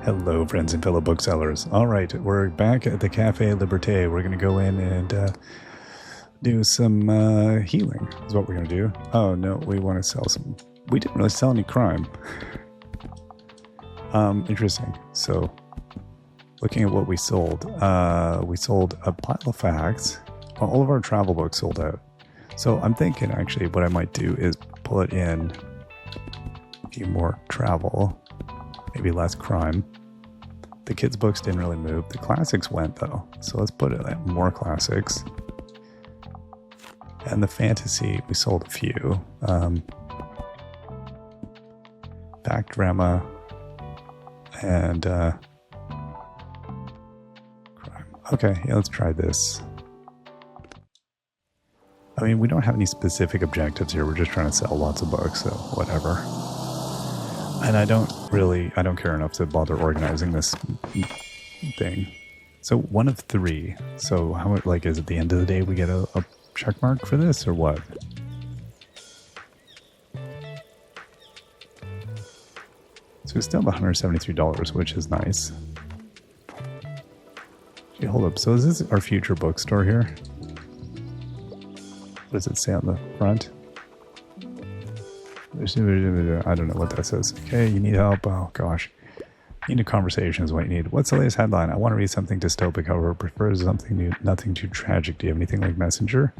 Hello, friends and fellow booksellers. All right, we're back at the Cafe Liberté. We're going to go in and do some healing is what we're going to do. Oh, no, we want to sell some... We didn't really sell any crime. Interesting. So, looking at what we sold a pile of facts. All of our travel books sold out. So I'm thinking, actually, what I might do is pull it in a few more travel, maybe less crime. The kids' books didn't really move. The classics went, though. So let's put it at more classics. And the fantasy, we sold a few. Back drama and crime. Okay, yeah, let's try this. I mean, we don't have any specific objectives here. We're just trying to sell lots of books, so whatever. And I don't care enough to bother organizing this thing. So 1 of 3. So how much, like, is at the end of the day we get a check mark for this or what? So we still have $173, which is nice. Okay, hold up. So is this our future bookstore here? What does it say on the front? I don't know what that says. Okay, you need help. Oh, gosh. Need a conversation is what you need. What's the latest headline? I want to read something dystopic, however, prefer something new, nothing too tragic. Do you have anything like Messenger?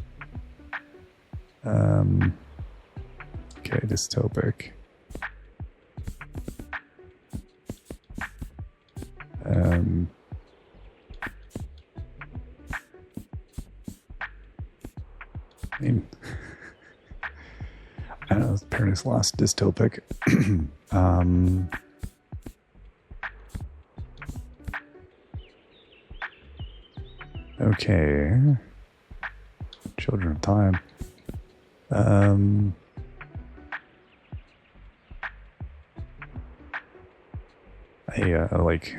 Okay, dystopic. I mean, I don't know, Paradise Lost dystopic. Okay. Children of Time. Like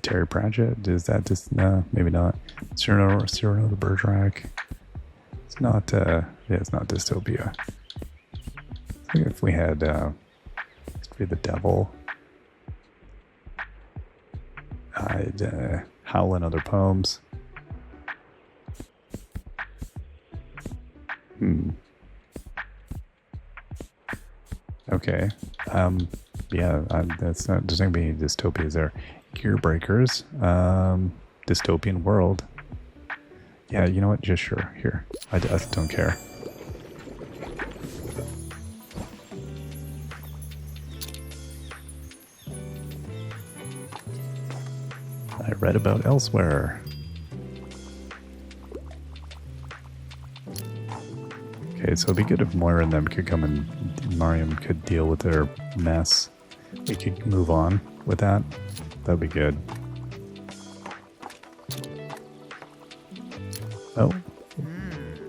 Terry Pratchett. Is that just no? Maybe not. Cyrano de Bergerac. It's not. Yeah, it's not dystopia. I think if we had History of the Devil, I'd Howl and Other Poems. Okay. Yeah, that's not. There's not gonna be any dystopias there. Gear Breakers. Dystopian World. Yeah, you know what? Just sure. Here. I don't care. I read about elsewhere. Okay, so it'd be good if Moira and them could come and Maryam could deal with their mess. We could move on with that. That'd be good. Oh.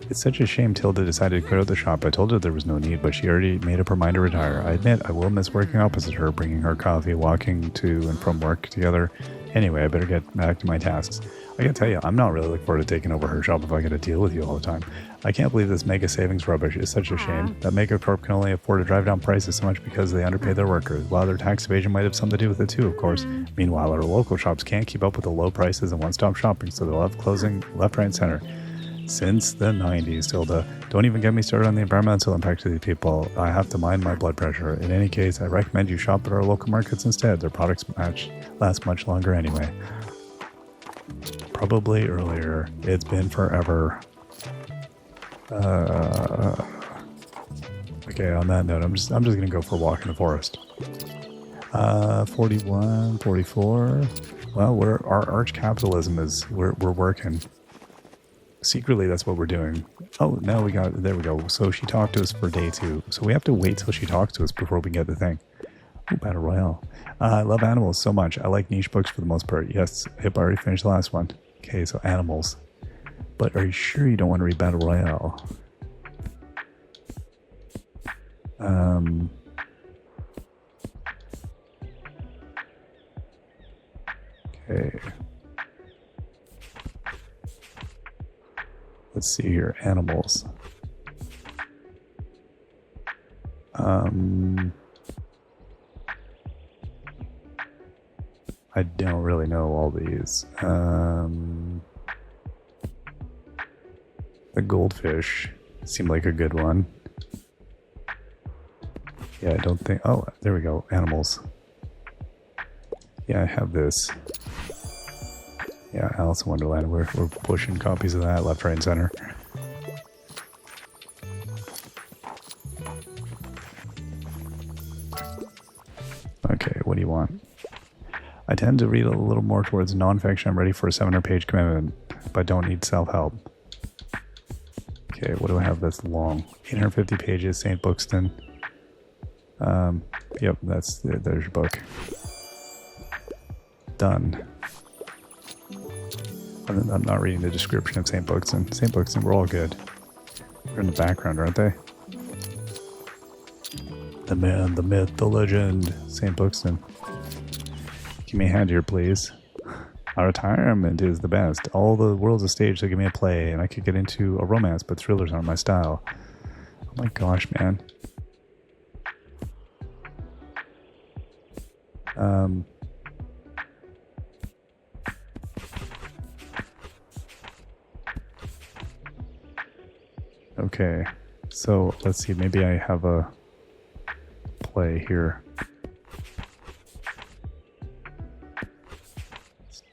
It's such a shame Tilda decided to quit out the shop. I told her there was no need, but she already made up her mind to retire. I admit, I will miss working opposite her, bringing her coffee, walking to and from work together. Anyway, I better get back to my tasks. I gotta tell you, I'm not really looking forward to taking over her shop if I gotta deal with you all the time. I can't believe this mega savings rubbish is such a shame. That Mega Corp can only afford to drive down prices so much because they underpay their workers, while their tax evasion might have something to do with it too, of course. Meanwhile, our local shops can't keep up with the low prices and one-stop shopping, so they'll have closing left, right, and center. Since the 90s, Tilda. Don't even get me started on the environmental impact of these people. I have to mind my blood pressure. In any case, I recommend you shop at our local markets instead. Their products last much longer anyway. Probably earlier. It's been forever. Okay, on that note, I'm just gonna go for a walk in the forest. 41, 44. Well, our arch capitalism is we're working. Secretly, that's what we're doing. Oh, now there we go. So she talked to us for day 2. So we have to wait till she talks to us before we get the thing. Oh, Battle Royale. I love animals so much. I like niche books for the most part. Yes, Hip already finished the last one. Okay, so animals. But are you sure you don't want to read Battle Royale? Okay. Let's see here. Animals. I don't really know all these. The goldfish seemed like a good one. Yeah, I don't think... Oh, there we go. Animals. Yeah, I have this. Yeah, Alice in Wonderland. We're pushing copies of that left, right, and center. Okay, what do you want? I tend to read a little more towards nonfiction. I'm ready for a 700-page commitment, but don't need self-help. Okay, what do I have that's long? 850 pages, St. Bookston. Yep, there's your book. Done. I'm not reading the description of St. Bookston. St. Bookston, we're all good. They're in the background, aren't they? The man, the myth, the legend, St. Bookston. Give me a hand here, please. Our retirement is the best. All the world's a stage, so give me a play, and I could get into a romance, but thrillers aren't my style. Oh my gosh, man. Okay, so let's see, maybe I have a play here.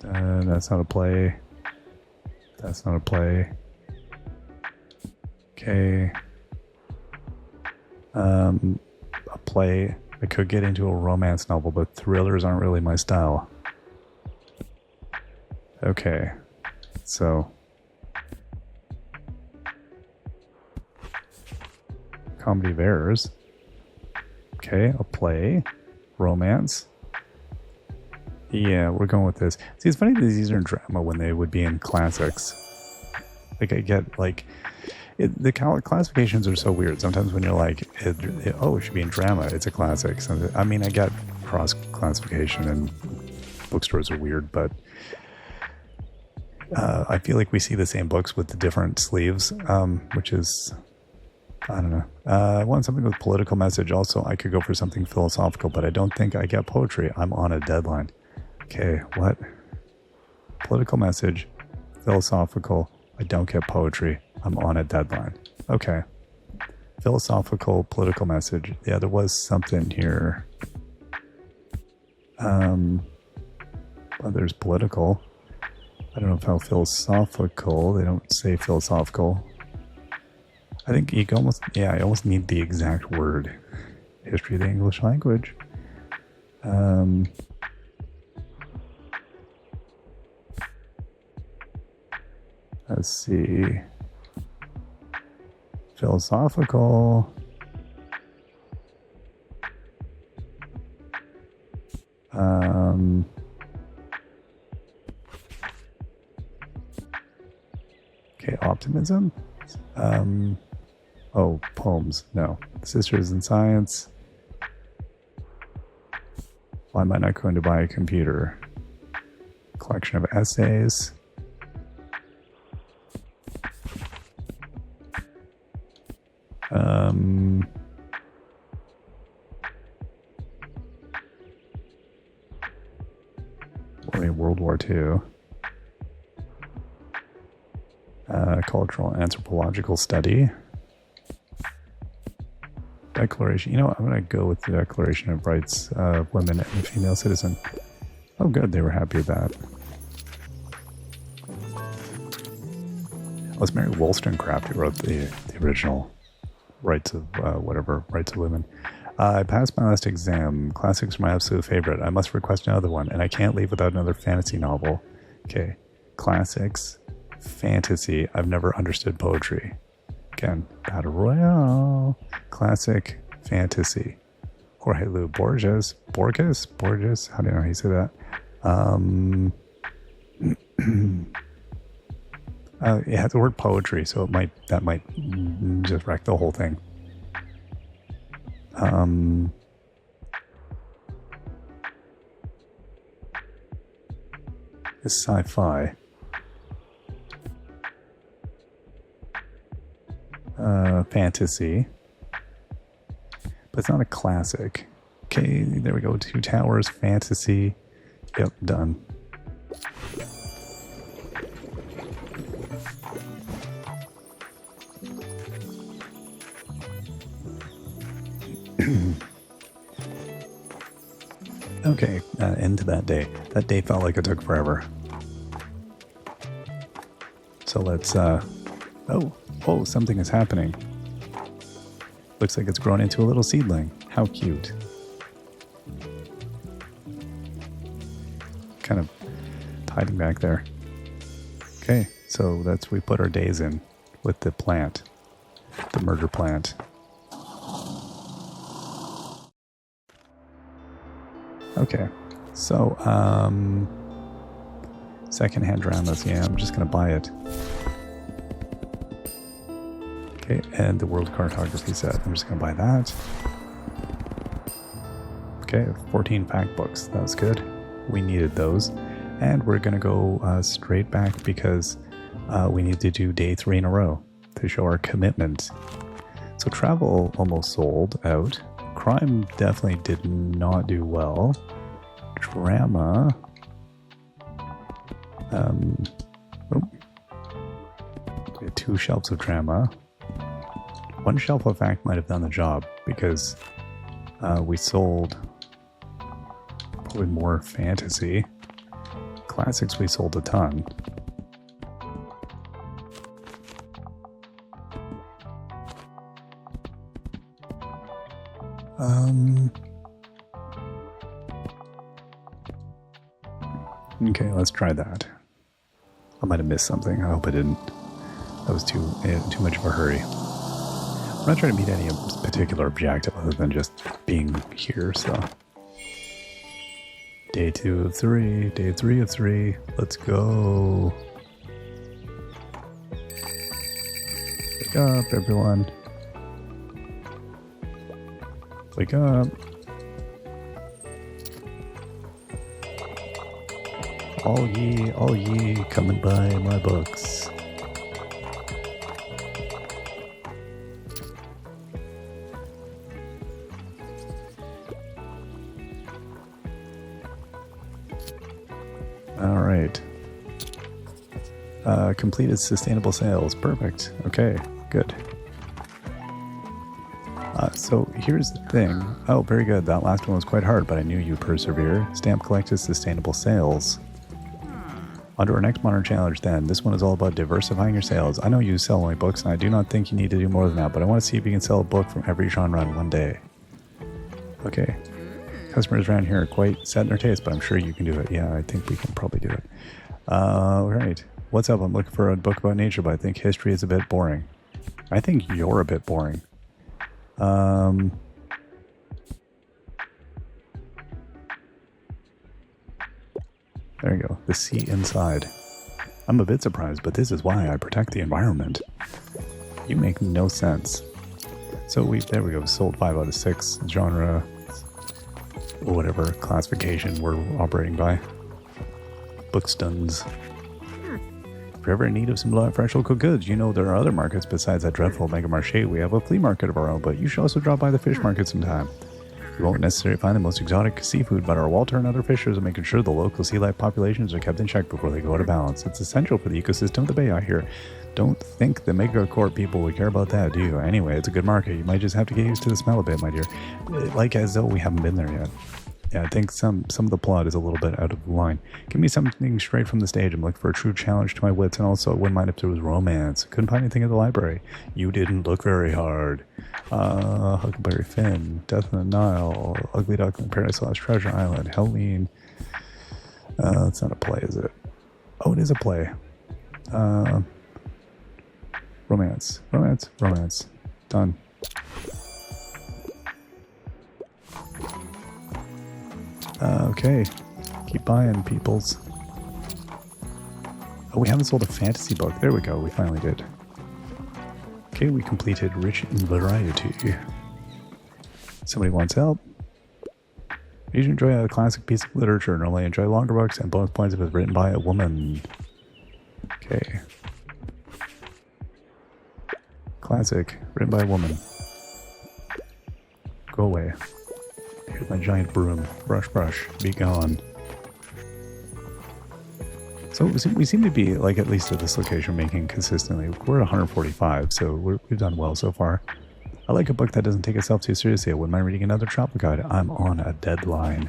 That's not a play. That's not a play. Okay. A play. I could get into a romance novel, but thrillers aren't really my style. Okay. So. Comedy of Errors. Okay, a play. Romance. Yeah, we're going with this. See, it's funny that these are in drama when they would be in classics. Like, I get, like... the classifications are so weird. Sometimes when you're like, oh, it should be in drama, it's a classic. I mean, I get cross-classification and bookstores are weird, but I feel like we see the same books with the different sleeves, which is... I don't know. I want something with political message. Also, I could go for something philosophical, but I don't think I get poetry. I'm on a deadline. Okay, what? Political message, philosophical. I don't get poetry. I'm on a deadline. Okay. Philosophical, political message. Yeah, there was something here. Well, there's political. I don't know how philosophical. They don't say philosophical. I think you almost, yeah, I almost need the exact word. History of the English language. Let's see. Philosophical. Okay, optimism. Oh, poems. No. Sisters in Science. Why am I not going to buy a computer? Collection of essays. World War II. Cultural anthropological study. Declaration. You know what? I'm going to go with the Declaration of Rights of Women and Female Citizen. Oh, good. They were happy with that. It was Mary Wollstonecraft who wrote the original Rights of Rights of Women. I passed my last exam. Classics are my absolute favorite. I must request another one, and I can't leave without another fantasy novel. Okay. Classics. Fantasy. I've never understood poetry. Again, Battle Royale. Classic. Fantasy. Jorge Luis Borges. Borges? How do you know how you say that? It has the word poetry, so that might just wreck the whole thing. It's sci-fi. Fantasy. But it's not a classic. Okay, there we go. Two Towers, fantasy. Yep, done. Okay, into that day. That day felt like it took forever. So let's, oh, something is happening. Looks like it's grown into a little seedling. How cute. Kind of hiding back there. Okay, so we put our days in with the plant. The murder plant. Okay, so, secondhand dramas. Yeah, I'm just going to buy it. Okay, and the world cartography set. I'm just going to buy that. Okay, 14 fact books. That was good. We needed those. And we're going to go straight back because we need to do day 3 in a row to show our commitment. So travel almost sold out. Crime definitely did not do well. Drama. We had 2 shelves of drama. 1 shelf of fact might have done the job because we sold probably more fantasy. Classics we sold a ton. Okay, let's try that. I might have missed something. I hope I didn't. That was too much of a hurry. I'm not trying to meet any particular objective other than just being here, so. Day 2 of 3. Day 3 of 3. Let's go. Wake up, everyone. Wake up. All ye, come and buy my books. All right. Completed sustainable sales. Perfect. Okay, good. So here's the thing. Oh, very good. That last one was quite hard, but I knew you'd persevere. Stamp collected sustainable sales. Under our next modern challenge then, this one is all about diversifying your sales. I know you sell only books, and I do not think you need to do more than that, but I want to see if you can sell a book from every genre in one day. Okay. Customers around here are quite set in their taste, but I'm sure you can do it. Yeah, I think we can probably do it. Right. What's up? I'm looking for a book about nature, but I think history is a bit boring. I think you're a bit boring. There you go. The sea inside. I'm a bit surprised, but this is why I protect the environment. You make no sense. So there we go. Sold 5 out of 6 genre, whatever classification we're operating by. Bookstuns. If you're ever in need of some fresh local goods, you know there are other markets besides that dreadful Mega Marché. We have a flea market of our own, but you should also drop by the fish market sometime. You won't necessarily find the most exotic seafood, but our Walter and other fishers are making sure the local sea life populations are kept in check before they go out of balance. It's essential for the ecosystem of the bay out here. Don't think the Megacorp people would care about that, do you? Anyway, it's a good market. You might just have to get used to the smell a bit, my dear. Like as though we haven't been there yet. Yeah, I think some of the plot is a little bit out of line. Give me something straight from the stage. I'm looking for a true challenge to my wits, and also I wouldn't mind if there was romance. Couldn't find anything at the library. You didn't look very hard. Huckleberry Finn, Death in the Nile, Ugly Duckling, Paradise Lost, Treasure Island, Halloween. That's not a play, is it? Oh, it is a play. Romance. Done. Okay. Keep buying, peoples. Oh, we haven't sold a fantasy book. There we go. We finally did. Okay, we completed Rich in Variety. Somebody wants help. You should enjoy a classic piece of literature. Normally enjoy longer books and bonus points if it's written by a woman. Okay. Classic. Written by a woman. Go away. Here's my giant broom. Brush, brush. Be gone. So we seem to be, like, at least at this location, making consistently. We're at 145, so we've done well so far. I like a book that doesn't take itself too seriously. I wouldn't mind reading another travel guide. I'm on a deadline.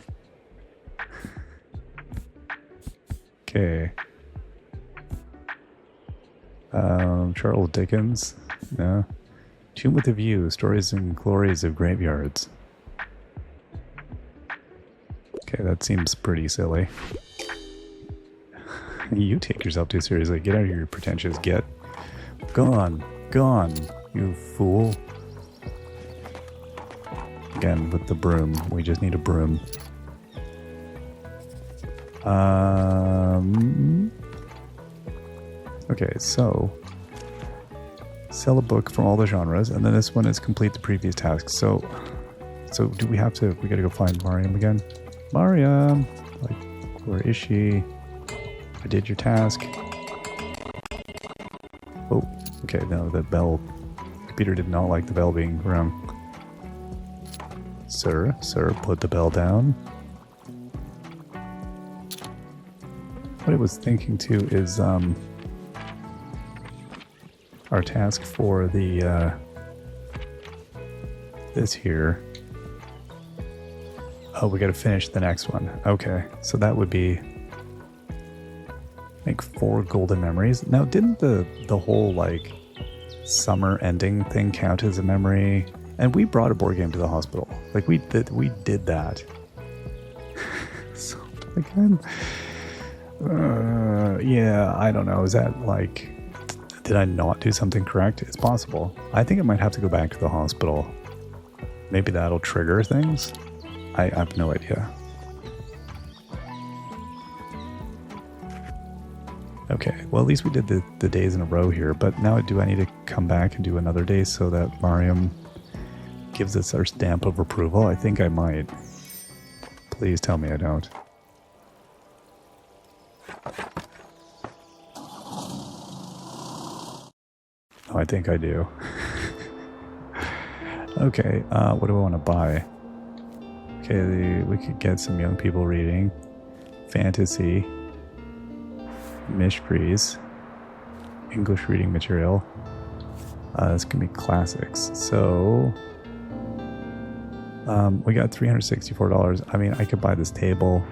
Okay. Charles Dickens. No. Tomb with a View. Stories and Glories of Graveyards. Okay, that seems pretty silly. You take yourself too seriously. Get out of here, pretentious. Get gone. Gone, you fool. Again, with the broom. We just need a broom. Okay, so sell a book from all the genres, and then this one is complete the previous task. So do we have to? We gotta go find Maryam again. Maryam, like, where is she? I did your task. Oh, okay. No, the bell. Computer did not like the bell being rung. Sir, put the bell down. What I was thinking too is our task for the this here. Oh, we got to finish the next one. Okay, so that would be make 4 golden memories. Now, didn't the whole like summer ending thing count as a memory? And we brought a board game to the hospital. Like we did that. So again, yeah, I don't know. Is that like, did I not do something correct? It's possible. I think I might have to go back to the hospital. Maybe that'll trigger things. I have no idea. Okay, well, at least we did the days in a row here, but now do I need to come back and do another day so that Maryam gives us our stamp of approval? I think I might. Please tell me I don't. Oh, I think I do. Okay, what do I want to buy? Okay, we could get some young people reading. Fantasy. Mysteries. English reading material. This can be classics. So, we got $364. I mean, I could buy this table.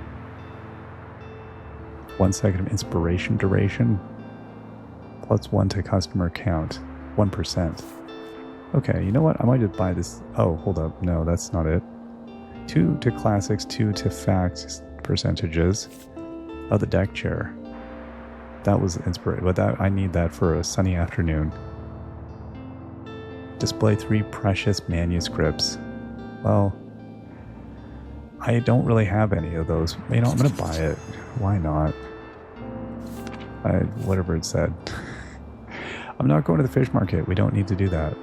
1 second of inspiration duration. +1 to customer count. 1%. Okay, you know what? I might just buy this. Oh, hold up. No, that's not it. 2 to classics, 2 to facts percentages. Oh, the deck chair. That was inspiration, but that I need that for a sunny afternoon. Display 3 precious manuscripts. Well, I don't really have any of those. You know, I'm gonna buy it. Why not? Whatever it said. I'm not going to the fish market. We don't need to do that.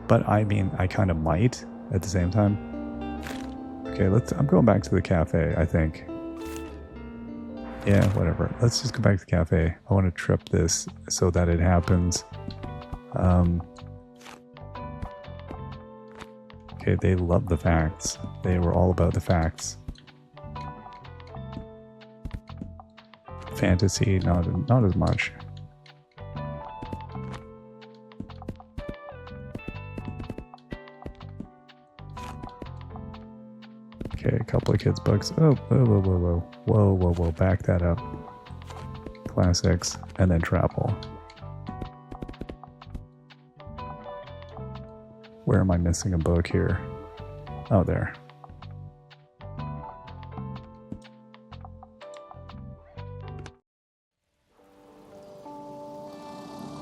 But I mean, I kind of might at the same time. Okay, I'm going back to the cafe, I think. Yeah, whatever. Let's just go back to the cafe. I want to trip this so that it happens. Okay, they love the facts. They were all about the facts. Fantasy, not as much. Okay, a couple of kids' books. Oh, whoa, back that up. Classics, and then travel. Where am I missing a book here? Oh, there.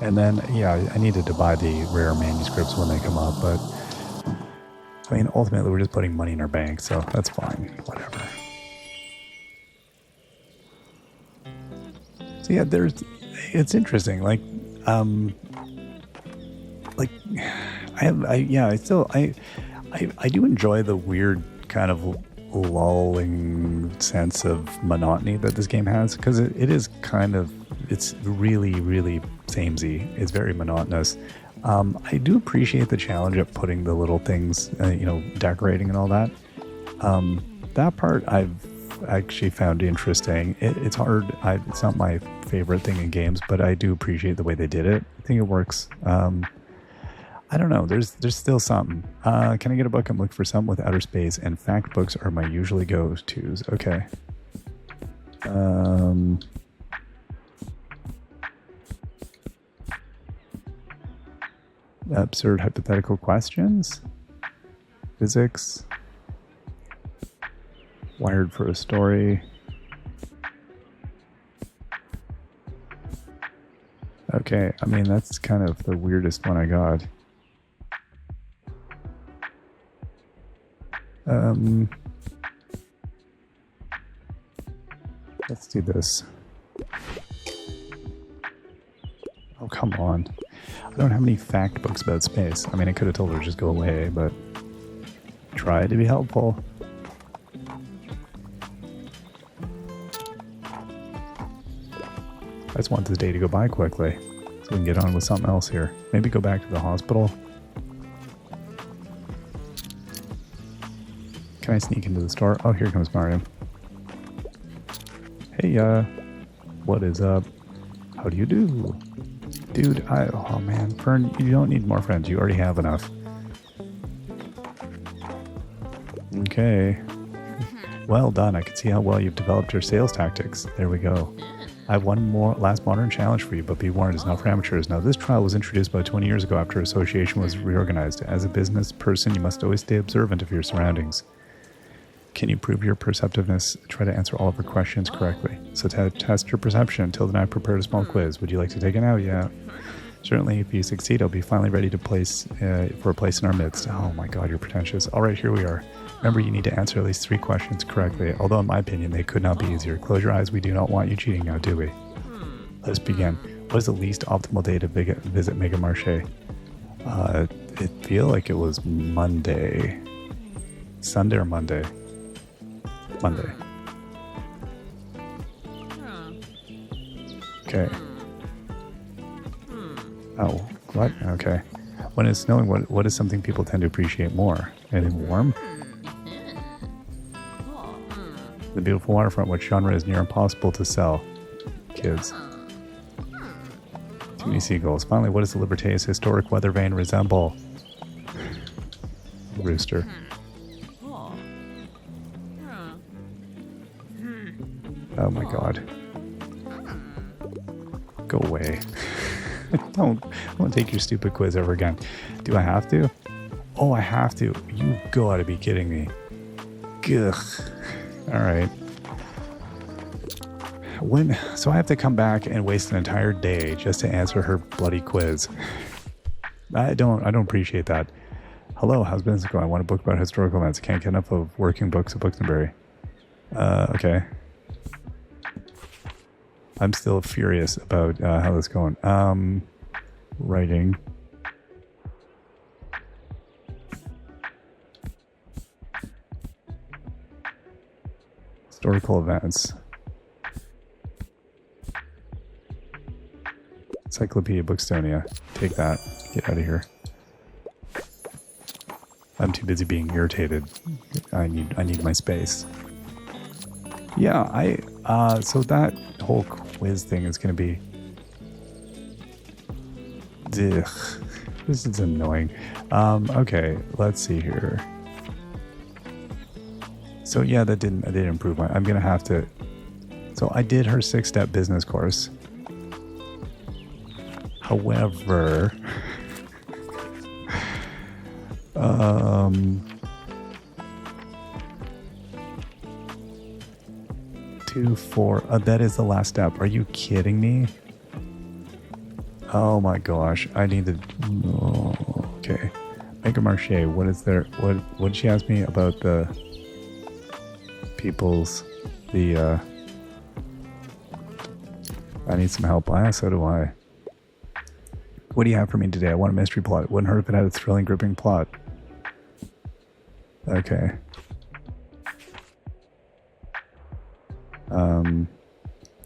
And then, yeah, I needed to buy the rare manuscripts when they come up, but I mean, ultimately, we're just putting money in our bank, so that's fine. Whatever. So yeah, it's interesting. I do enjoy the weird kind of lulling sense of monotony that this game has, because it is kind of, it's really, really samey. It's very monotonous. I do appreciate the challenge of putting the little things, decorating and all that. That part I've actually found interesting. It's hard. It's not my favorite thing in games, but I do appreciate the way they did it. I think it works. I don't know. There's still something. Can I get a book? I'm looking for something with outer space, and fact books are my usually go-tos. Okay. Absurd hypothetical questions. Physics. Wired for a story. Okay, I mean, that's kind of the weirdest one I got. Let's do this. Oh, come on. I don't have any fact books about space. I mean, I could have told her to just go away, but try to be helpful. I just want this day to go by quickly so we can get on with something else here. Maybe go back to the hospital. Can I sneak into the store? Oh, here comes Maryam. Hey, what is up? How do you do? Dude, oh man, Fern, you don't need more friends. You already have enough. Okay. Well done. I can see how well you've developed your sales tactics. There we go. I have one more last modern challenge for you, but be warned, it's not for amateurs. Now, this trial was introduced about 20 years ago after association was reorganized. As a business person, you must always stay observant of your surroundings. Can you prove your perceptiveness? Try to answer all of her questions correctly. So to test your perception, until then I prepared a small quiz. Would you like to take it now? Yeah. Certainly, if you succeed, I'll be finally ready to place for a place in our midst. Oh my god, you're pretentious. All right, here we are. Remember, you need to answer at least 3 questions correctly, although in my opinion, they could not be easier. Close your eyes. We do not want you cheating now, do we? Let's begin. What is the least optimal day to visit Mega Marché? It feel like it was Monday. Sunday or Monday? Monday. Okay. Oh, what? Okay. When it's snowing, what is something people tend to appreciate more? Anything warm? The beautiful waterfront. What genre is near impossible to sell? Kids. Too many seagulls. Finally, what does the Liberté's historic weather vane resemble? Rooster. Oh my god. Go away. I won't take your stupid quiz ever again. Do I have to? Oh, I have to. You gotta be kidding me. Gugh. Alright. So I have to come back and waste an entire day just to answer her bloody quiz. I don't appreciate that. Hello, how's business going? I want a book about historical events. I can't get enough of working books at Bookshop. Okay. I'm still furious about how this is going. Writing. Historical events. Encyclopedia Bookstonia. Take that. Get out of here. I'm too busy being irritated. I need my space. Yeah, so that whole quiz thing is going to be... Ugh, this is annoying. Okay, let's see here. So yeah, that didn't improve my... I'm going to have to... So I did her 6-step business course. However... 2, 4. That is the last step. Are you kidding me? Oh my gosh. I need to... Oh, okay. Mega Marché. What is there? What did she ask me about the people's... I need some help. So do I. What do you have for me today? I want a mystery plot. It wouldn't hurt if it had a thrilling, gripping plot. Okay.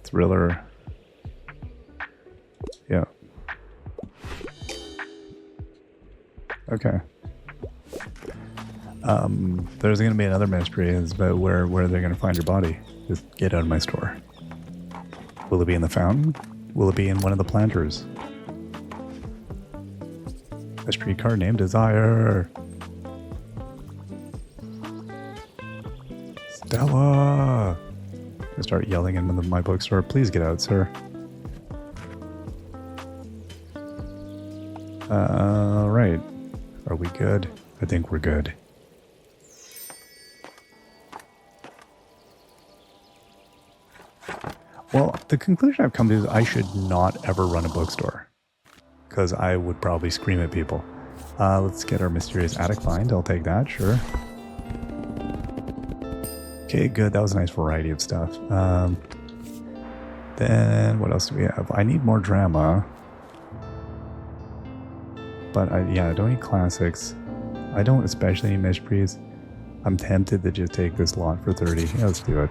Thriller. Yeah. There's going to be another mystery, is about where they're going to find your body. Just get out of my store. Will it be in the fountain? Will it be in one of the planters? A streetcar named Desire. Stella! I start yelling into my bookstore. Please get out, sir. Right. Are we good? I think we're good. Well, the conclusion I've come to is I should not ever run a bookstore, because I would probably scream at people. Let's get our mysterious attic find. I'll take that, sure. Okay, good. That was a nice variety of stuff. Then what else do we have? I need more drama. But I don't need classics. I don't especially need mysteries. I'm tempted to just take this lot for 30. Yeah, let's do it.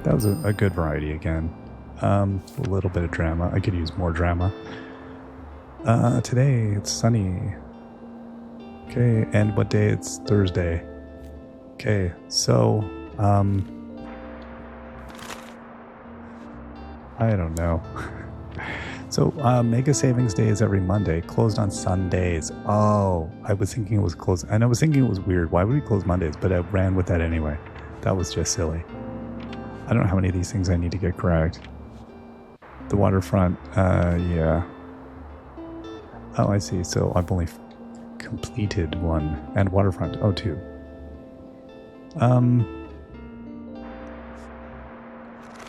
That was a good variety again. A little bit of drama. I could use more drama. Today it's sunny. Okay, and what day? It's Thursday. Okay, so I don't know. So Mega Savings Day is every Monday, closed on Sundays. Oh, I was thinking it was closed, and I was thinking it was weird. Why would we close Mondays? But I ran with that anyway. That was just silly. I don't know how many of these things I need to get correct. The waterfront, yeah. Oh, I see. So I've only completed one. And waterfront, oh, two.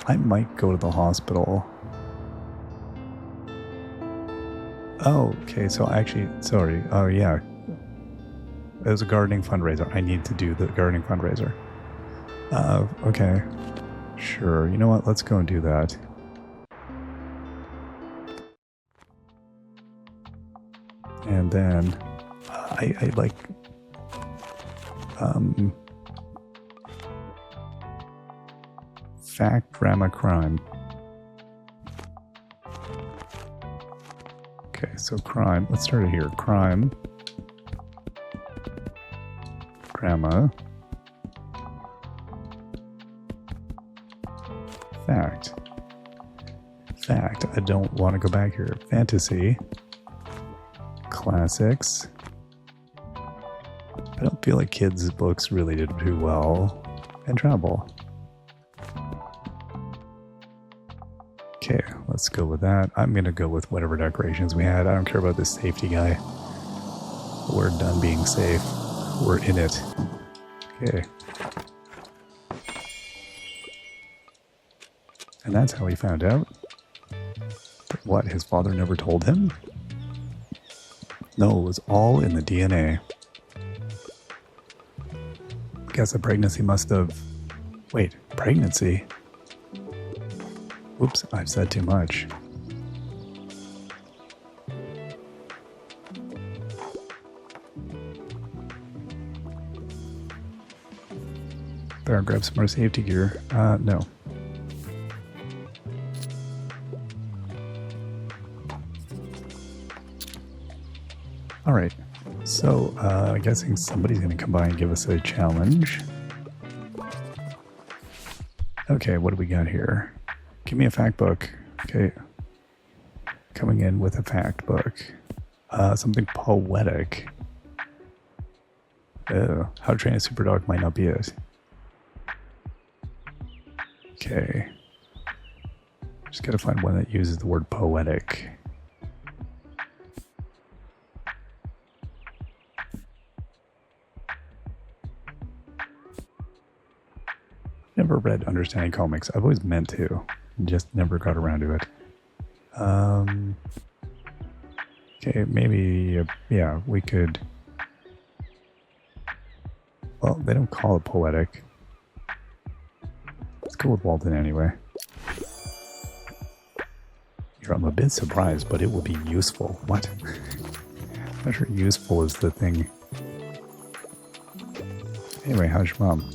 I might go to the hospital. Oh, okay. So actually, sorry. Oh, yeah. It was a gardening fundraiser. I need to do the gardening fundraiser. Okay. Sure. You know what? Let's go and do that. And then I like fact, drama, crime. Okay, so crime. Let's start it here. Crime, drama, fact. Fact. I don't want to go back here. Fantasy. Classics. I don't feel like kids' books really did too well. And travel. Okay, let's go with that. I'm going to go with whatever decorations we had. I don't care about this safety guy. We're done being safe. We're in it. Okay. And that's how he found out. But what, his father never told him? No, it was all in the DNA. Guess the pregnancy must have... Wait, pregnancy? Oops, I've said too much. Better grab some more safety gear. No. Alright, so I'm guessing somebody's going to come by and give us a challenge. Okay, what do we got here? Give me a fact book. Okay. Coming in with a fact book. Something poetic. Oh, how to train a super dog might not be it. Okay. Just gotta find one that uses the word poetic. Never read Understanding Comics. I've always meant to. Just never got around to it. Okay, maybe, yeah, we could... Well, they don't call it poetic. Let's go with Walden anyway. I'm a bit surprised, but it will be useful. What? I'm not sure useful is the thing. Anyway, how's your mom?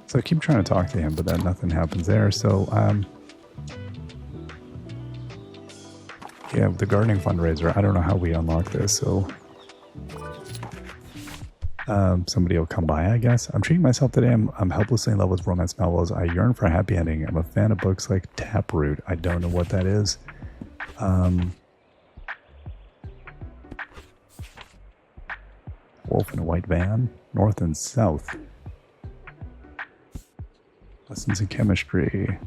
So I keep trying to talk to him, but then nothing happens there. So, Yeah, the gardening fundraiser. I don't know how we unlock this, so somebody will come by, I guess. I'm treating myself today. I'm helplessly in love with romance novels. I yearn for a happy ending. I'm a fan of books like Taproot. I don't know what that is. Wolf in a White Van. North and South. Lessons in Chemistry.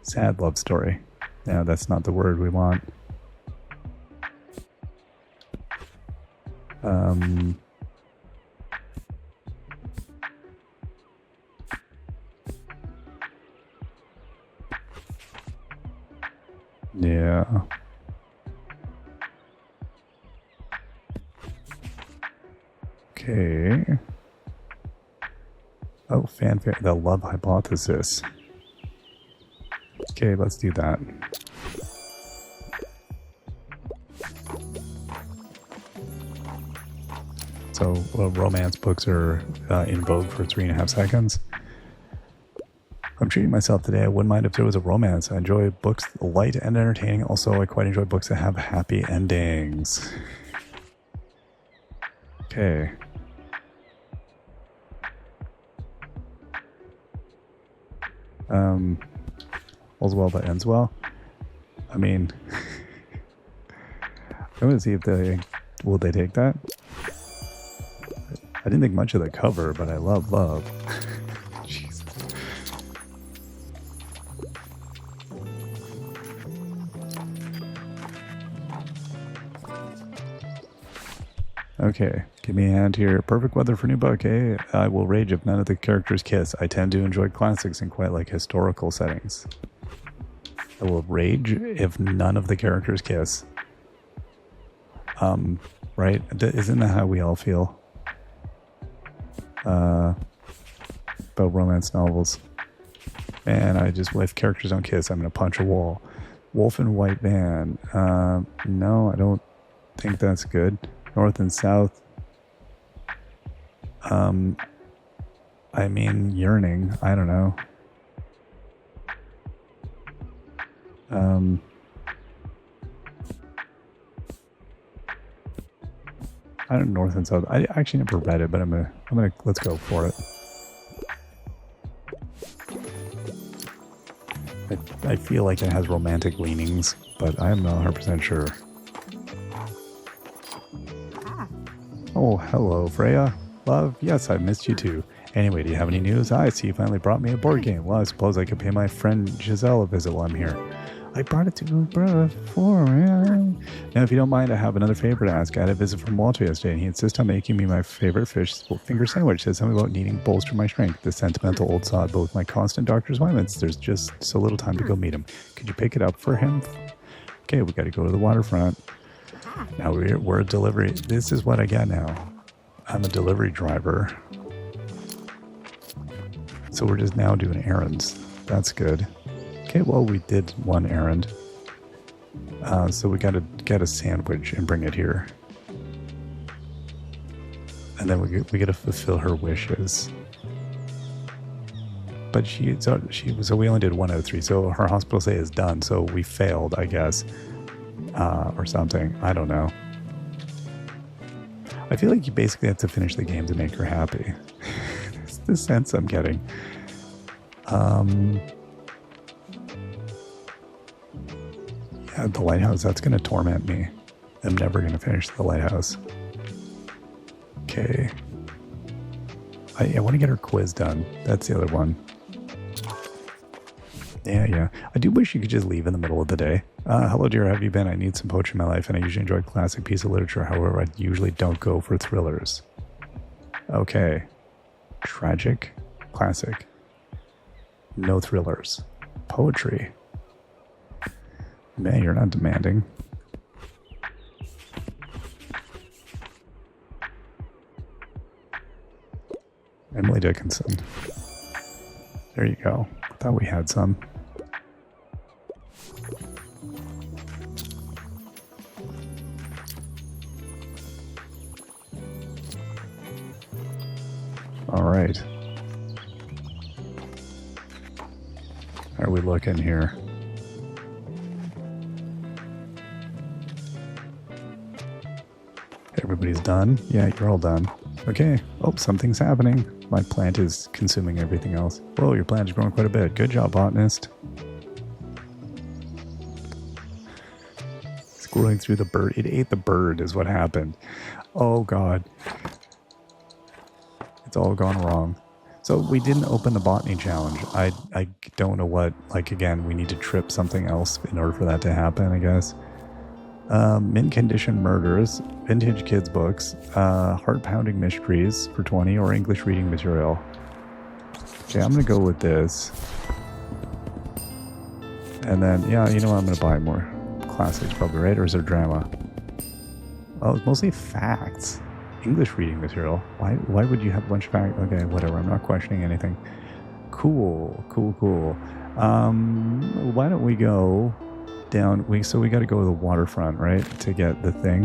Sad love story. No, that's not the word we want. Yeah. Okay. Oh, fanfare. The love hypothesis. Okay, let's do that. So, romance books are in vogue for 3.5 seconds. I'm treating myself today. I wouldn't mind if there was a romance. I enjoy books light and entertaining. Also, I quite enjoy books that have happy endings. Okay. All's well that ends well. I mean, I'm gonna see if will they take that. I didn't think much of the cover, but I love love. Jesus. Okay, give me a hand here. Perfect weather for new book, eh? I will rage if none of the characters kiss. I tend to enjoy classics and quite like historical settings. I will rage if none of the characters kiss. Right? Isn't that how we all feel? About romance novels. And if characters don't kiss, I'm gonna punch a wall. Wolf and White Van. No, I don't think that's good. North and South. I mean, yearning. I don't know. I don't know North and South. I actually never read it, but I'm gonna let's go for it. I feel like it has romantic leanings, but I am not 100% sure. Oh, hello, Freya. Love, yes, I missed you too. Anyway, do you have any news? I see you finally brought me a board game. Well, I suppose I could pay my friend Giselle a visit while I'm here. I brought it to my brother before, man. Now, if you don't mind, I have another favor to ask. I had a visit from Walter yesterday, and he insists on making me my favorite fish finger sandwich. Says something about needing to bolster my strength. The sentimental old sod, both my constant doctor's appointments. There's just so little time to go meet him. Could you pick it up for him? Okay, we got to go to the waterfront. Now we're a delivery. This is what I got now. I'm a delivery driver. So we're just now doing errands. That's good. Okay, well, we did one errand. So we got to get a sandwich and bring it here. And then we got to fulfill her wishes. But so we only did 1 out of 3. So her hospital stay is done. So we failed, I guess. Or something. I don't know. I feel like you basically have to finish the game to make her happy. That's the sense I'm getting. Yeah, the lighthouse, that's going to torment me. I'm never going to finish the lighthouse. Okay. I want to get her quiz done. That's the other one. Yeah. I do wish you could just leave in the middle of the day. Hello, dear. How have you been? I need some poetry in my life, and I usually enjoy a classic piece of literature. However, I usually don't go for thrillers. Okay. Tragic. Classic. No thrillers. Poetry. Man, you're not demanding. Emily Dickinson. There you go. Thought we had some. All right. How are we looking here? everybody's done. Yeah, you're all done. Okay. Oh, something's happening. My plant is consuming everything else. Whoa, your plant is growing quite a bit. Good job, botanist. Scrolling through the bird. It ate the bird is what happened. Oh, God. It's all gone wrong. So we didn't open the botany challenge. I don't know what, like, again, we need to trip something else in order for that to happen, I guess. Mint condition murders, vintage kids books, heart-pounding mysteries for 20, or English reading material. Okay, I'm going to go with this. And then, yeah, you know what, I'm going to buy more classics probably, right? Or is there drama? Oh, it's mostly facts. English reading material. Why would you have a bunch of facts? Okay, whatever. I'm not questioning anything. Cool. Why don't we go down? So we got to go to the waterfront, right? To get the thing.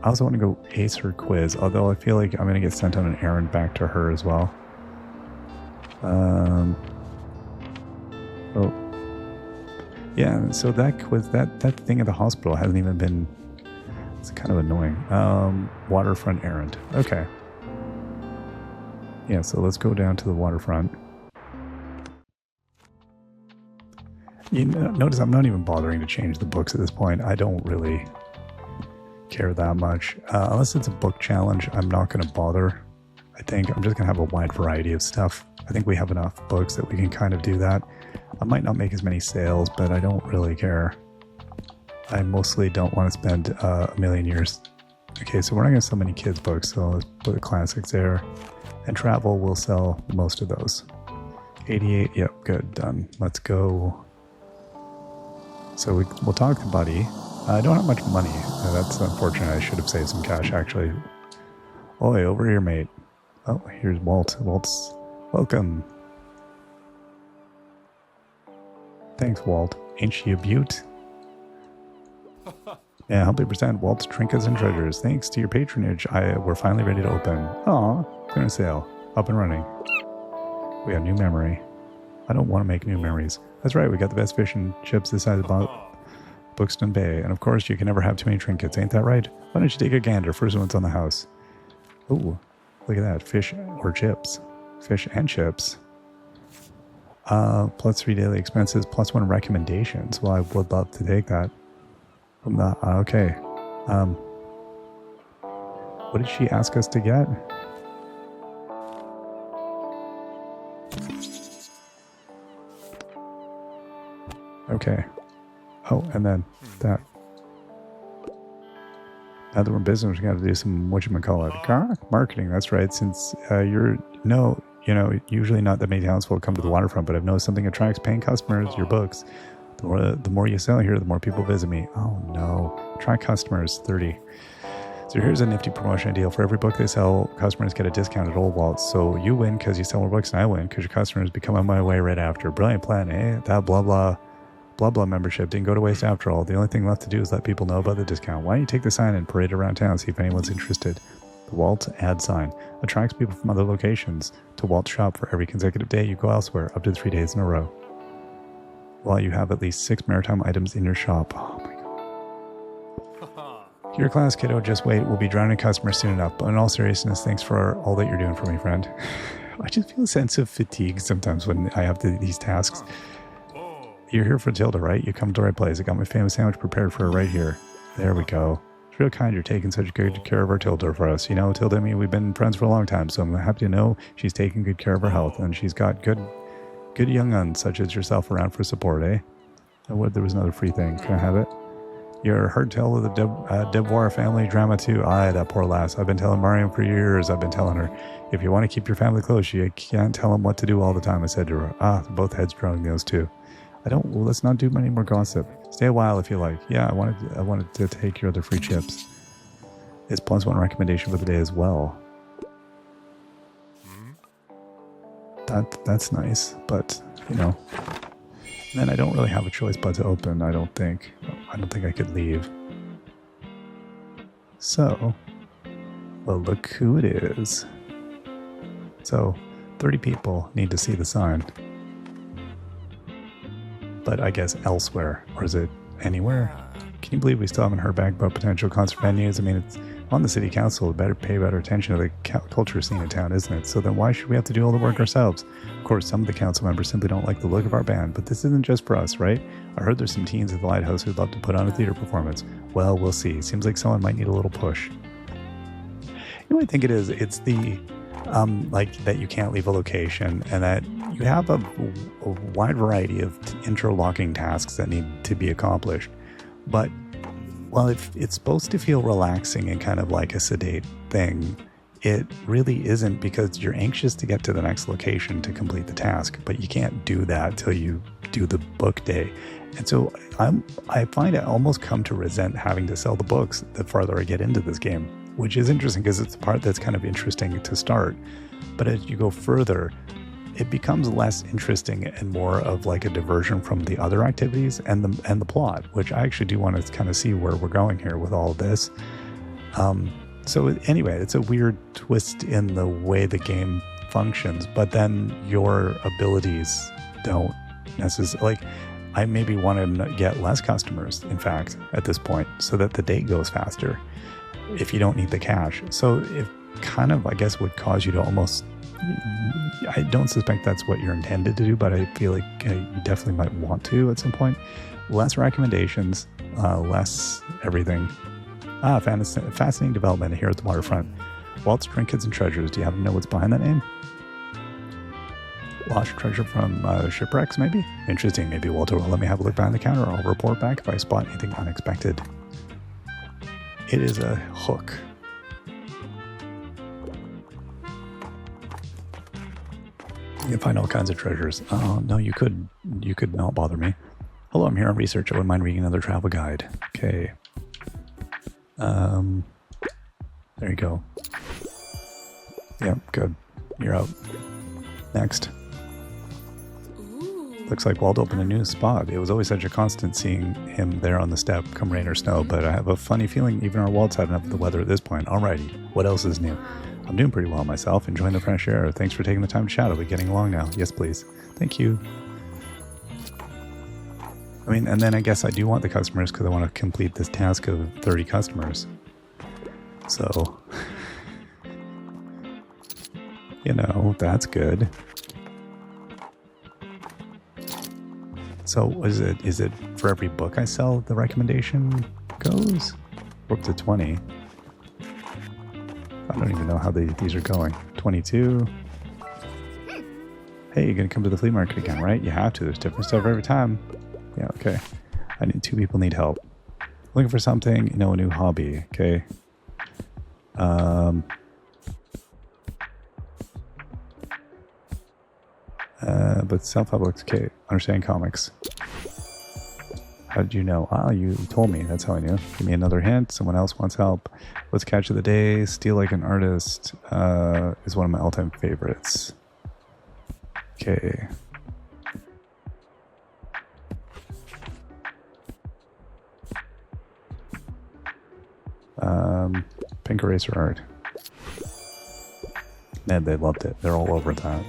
I also want to go ace her quiz, although I feel like I'm going to get sent on an errand back to her as well. Oh. Yeah, so that quiz, that thing at the hospital hasn't even been... It's kind of annoying. Waterfront errand. Okay. Yeah, so let's go down to the waterfront. You notice I'm not even bothering to change the books at this point. I don't really care that much. Unless it's a book challenge, I'm not going to bother. I think I'm just going to have a wide variety of stuff. I think we have enough books that we can kind of do that. I might not make as many sales, but I don't really care. I mostly don't want to spend a million years. Okay, so we're not going to sell many kids' books, so let's put the classics there. And travel will sell most of those. 88, yep, good, done. Let's go. So we'll talk to Buddy. I don't have much money. That's unfortunate. I should have saved some cash, actually. Oi, over here, mate. Oh, here's Walt. Walt's welcome. Thanks, Walt. Ain't she a beaut? Yeah, help me present Walt's Trinkets and Treasures. Thanks to your patronage, we're finally ready to open. Aw, clearance sale. Up and running. We have new memory. I don't want to make new memories. That's right, we got the best fish and chips this side of the Buxton Bay. And of course, you can never have too many trinkets, ain't that right? Why don't you take a gander? First one's on the house. Ooh, look at that. Fish or chips. Fish and chips. Plus 3 daily expenses, plus 1 recommendations. Well, I would love to take that. From the, okay. What did she ask us to get? Okay. Oh, and then that. Now that we're in business, we got to do some, whatchamacallit, marketing. That's right. Since usually not that many talents will come to the waterfront, but I've noticed something attracts paying customers, your books. The more you sell here, the more people visit me. Oh no. Attract customers, 30. So here's a nifty promotion deal. For every book they sell, customers get a discount at Old Walt's. So you win because you sell more books, and I win because your customers become on my way right after. Brilliant plan, eh? That blah blah membership didn't go to waste after all. The only thing left to do is let people know about the discount. Why don't you take the sign and parade around town, see if anyone's interested. The Walt ad sign attracts people from other locations to Walt's shop for every consecutive day you go elsewhere, up to 3 days in a row. While you have at least 6 maritime items in your shop. Oh my god. Your class, kiddo, just wait. We'll be drowning customers soon enough. But in all seriousness, thanks for all that you're doing for me, friend. I just feel a sense of fatigue sometimes when I have these tasks. You're here for Tilda, right? You come to the right place. I got my famous sandwich prepared for her right here. There we go. It's real kind you're taking such good care of our Tilda for us. You know, Tilda and me, we've been friends for a long time, so I'm happy to know she's taking good care of her health, and she's got good young uns such as yourself around for support, eh? Oh, what? There was another free thing. Can I have it? Your hardtail of the Devoir family drama too. Aye, that poor lass. I've been telling Maryam for years. I've been telling her, if you want to keep your family close, you can't tell them what to do all the time. I said to her, both heads drawing those two. Well, let's not do many more gossip. Stay a while if you like. Yeah, I wanted to take your other free chips. It's plus 1 recommendation for the day as well. That's nice, but you know. And then I don't really have a choice but to open. I don't think I could leave. So, well, look who it is. So, 30 people need to see the sign. But I guess elsewhere, or is it anywhere? Can you believe we still haven't heard back about potential concert venues? I mean, it's on the city council to pay better attention to the culture scene in town, isn't it? So then why should we have to do all the work ourselves? Of course, some of the council members simply don't like the look of our band, but this isn't just for us, right? I heard there's some teens at the Lighthouse who'd love to put on a theater performance. Well, we'll see. Seems like someone might need a little push. You know what I think it is? It's the, like, that you can't leave a location and that you have a wide variety of interlocking tasks that need to be accomplished. But, well, if it's supposed to feel relaxing and kind of like a sedate thing, it really isn't, because you're anxious to get to the next location to complete the task, but you can't do that till you do the book day. And so I find I almost come to resent having to sell the books the farther I get into this game, which is interesting because it's the part that's kind of interesting to start. But as you go further, it becomes less interesting and more of like a diversion from the other activities and the plot, which I actually do want to kind of see where we're going here with all of this. So anyway, it's a weird twist in the way the game functions, but then your abilities don't necessarily, like, I maybe want to get less customers, in fact, at this point, so that the day goes faster if you don't need the cash. So it kind of, I guess, would cause you to almost, I don't suspect that's what you're intended to do, but I feel like you definitely might want to at some point. Less recommendations, less everything. Fascinating development here at the waterfront. Walt's Trinkets and Treasures. Do you happen to know what's behind that name? Lost treasure from shipwrecks, maybe? Interesting. Maybe Walter will let me have a look behind the counter. I'll report back if I spot anything unexpected. It is a hook. You can find all kinds of treasures. Oh, no, you could not bother me. Hello, I'm here on research. I wouldn't mind reading another travel guide. Okay. There you go. Yep, good. You're out. Next. Looks like Walt opened a new spot. It was always such a constant seeing him there on the step, come rain or snow, but I have a funny feeling even our Walt's had enough of the weather at this point. Alrighty, what else is new? I'm doing pretty well myself, enjoying the fresh air. Thanks for taking the time to chat. Are we getting along now? Yes, please. Thank you. I mean, and then I guess I do want the customers because I want to complete this task of 30 customers. So, you know, that's good. So is it for every book I sell the recommendation goes? We're up to 20. I don't even know how these are going. 22. Hey, you're going to come to the flea market again, right? You have to. There's different stuff every time. Yeah, okay. Two people need help. Looking for something, a new hobby, okay? But self-public, okay. Understand comics. How did you know? Ah, you told me. That's how I knew. Give me another hint. Someone else wants help. What's catch of the day? Steal like an artist is one of my all-time favorites. Okay. Pink eraser art. Man, they loved it. They're all over that.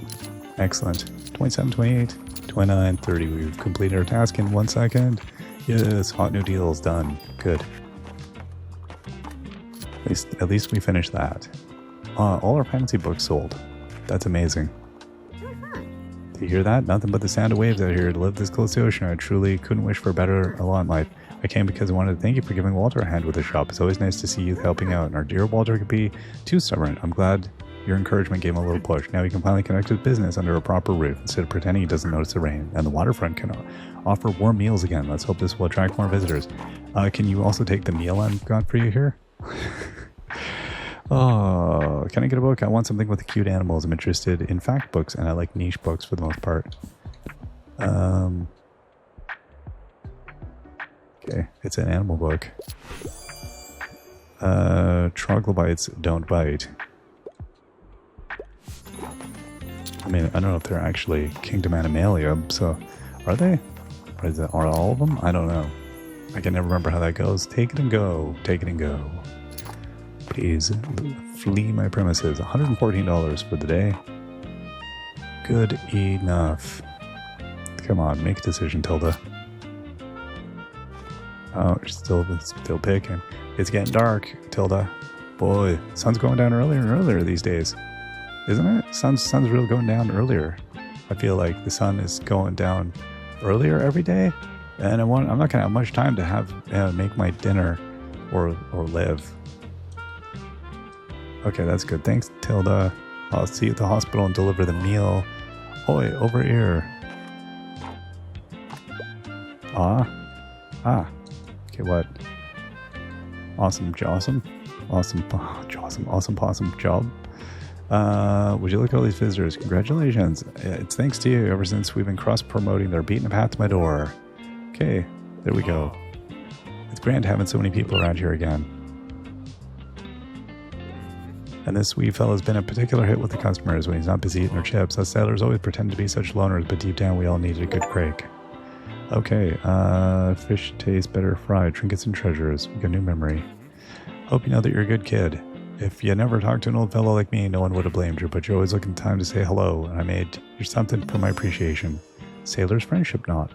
Excellent. 27, 28, 29, 30. We've completed our task in 1 second. Yes, hot new deals done. Good. At least we finished that. All our fantasy books sold. That's amazing. Do you hear that? Nothing but the sound of waves out here. To live this close to the ocean, I truly couldn't wish for a better lot in life. I came because I wanted to thank you for giving Walter a hand with the shop. It's always nice to see you helping out, and our dear Walter could be too stubborn. I'm glad your encouragement gave him a little push. Now he can finally connect his business under a proper roof instead of pretending he doesn't notice the rain. And the waterfront can offer warm meals again. Let's hope this will attract more visitors. Can you also take the meal I've got for you here? Oh, can I get a book? I want something with cute animals. I'm interested in fact books, and I like niche books for the most part. Okay, it's an animal book. Troglobites don't bite. I mean, I don't know if they're actually Kingdom Animalia, so are they? Are all of them? I don't know. I can never remember how that goes. Take it and go. Take it and go. Please flee my premises. $114 for the day. Good enough. Come on, make a decision, Tilda. Oh, she's still picking. It's getting dark, Tilda. Boy, sun's going down earlier and earlier these days, isn't it? Sun's really going down earlier. I feel like the sun is going down earlier every day, and I'm not gonna have much time to make my dinner or live. Okay, that's good. Thanks, Tilda. I'll see you at the hospital and deliver the meal. Oi, over here. Okay, what? Awesome possum job. Would you look at all these visitors? Congratulations. It's thanks to you. Ever since we've been cross-promoting, they're beating a path to my door. Okay, there we go. It's grand having so many people around here again. And this wee fella's been a particular hit with the customers when he's not busy eating their chips. Us sailors always pretend to be such loners, but deep down we all needed a good crake. Okay, fish tastes better fried, trinkets and treasures. We got a new memory. Hope you know that you're a good kid. If you never talked to an old fellow like me, no one would have blamed you, but you're always looking time to say hello, and I made you something for my appreciation. Sailor's friendship knot.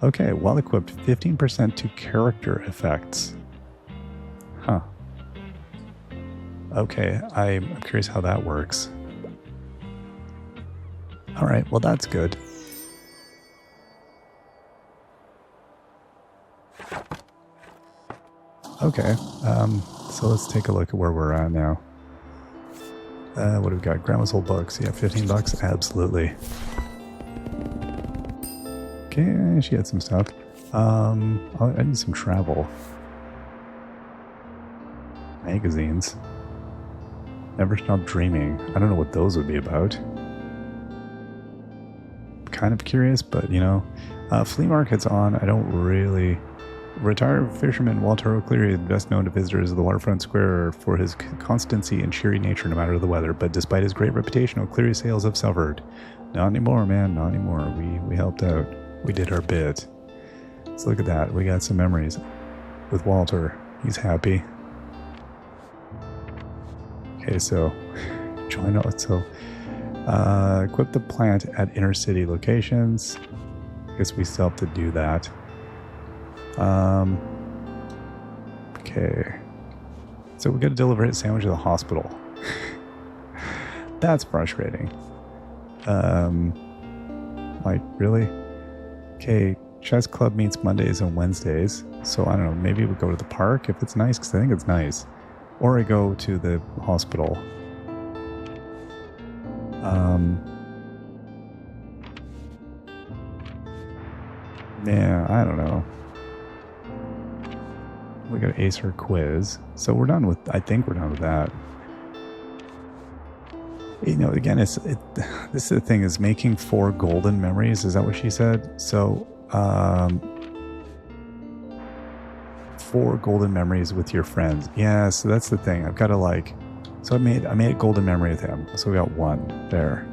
Okay, well equipped, 15% to character effects. Huh. Okay, I'm curious how that works. Alright, well that's good. Okay, so let's take a look at where we're at now. What do we got? Grandma's old books. Yeah, $15? Absolutely. Okay, she had some stuff. I need some travel. Magazines. Never Stop Dreaming. I don't know what those would be about. Kind of curious, but you know. Flea market's on. I don't really... Retired fisherman Walter O'Cleary is best known to visitors of the waterfront square for his constancy and cheery nature no matter the weather, but despite his great reputation, O'Cleary's sales have suffered. Not anymore, man, not anymore. We helped out. We did our bit. Let's look at that. We got some memories with Walter. He's happy. Okay, so equip the plant at inner city locations. I guess we still have to do that. Okay. So we got to deliver a sandwich to the hospital. That's frustrating. Like, really? Okay, chess club meets Mondays and Wednesdays. So I don't know, maybe we go to the park if it's nice, because I think it's nice. Or I go to the hospital. Yeah, I don't know. We got to ace her quiz. So we're done with, I think we're done with that. You know, again, this is the thing, is making 4 golden memories. Is that what she said? So, 4 golden memories with your friends. Yeah, so that's the thing. I've got to like, so I made a golden memory with him. So we got 1 there.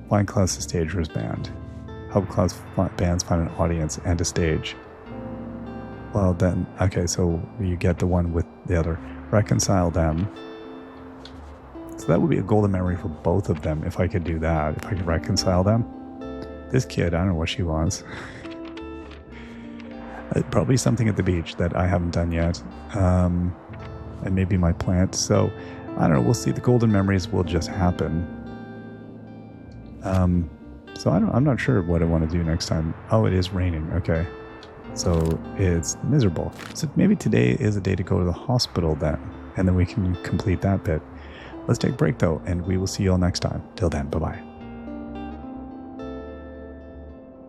Find Klaus the stage for his band. Help Klaus bands find an audience and a stage. Well then, okay, so you get the one with the other. Reconcile them. So that would be a golden memory for both of them if I could do that. If I could reconcile them. This kid, I don't know what she wants. Probably something at the beach that I haven't done yet. And maybe my plant. So, I don't know, we'll see. The golden memories will just happen. So I'm not sure what I want to do next time. Oh, it is raining. Okay. So it's miserable. So maybe today is a day to go to the hospital then, and then we can complete that bit. Let's take a break though, and we will see you all next time. Till then, bye-bye.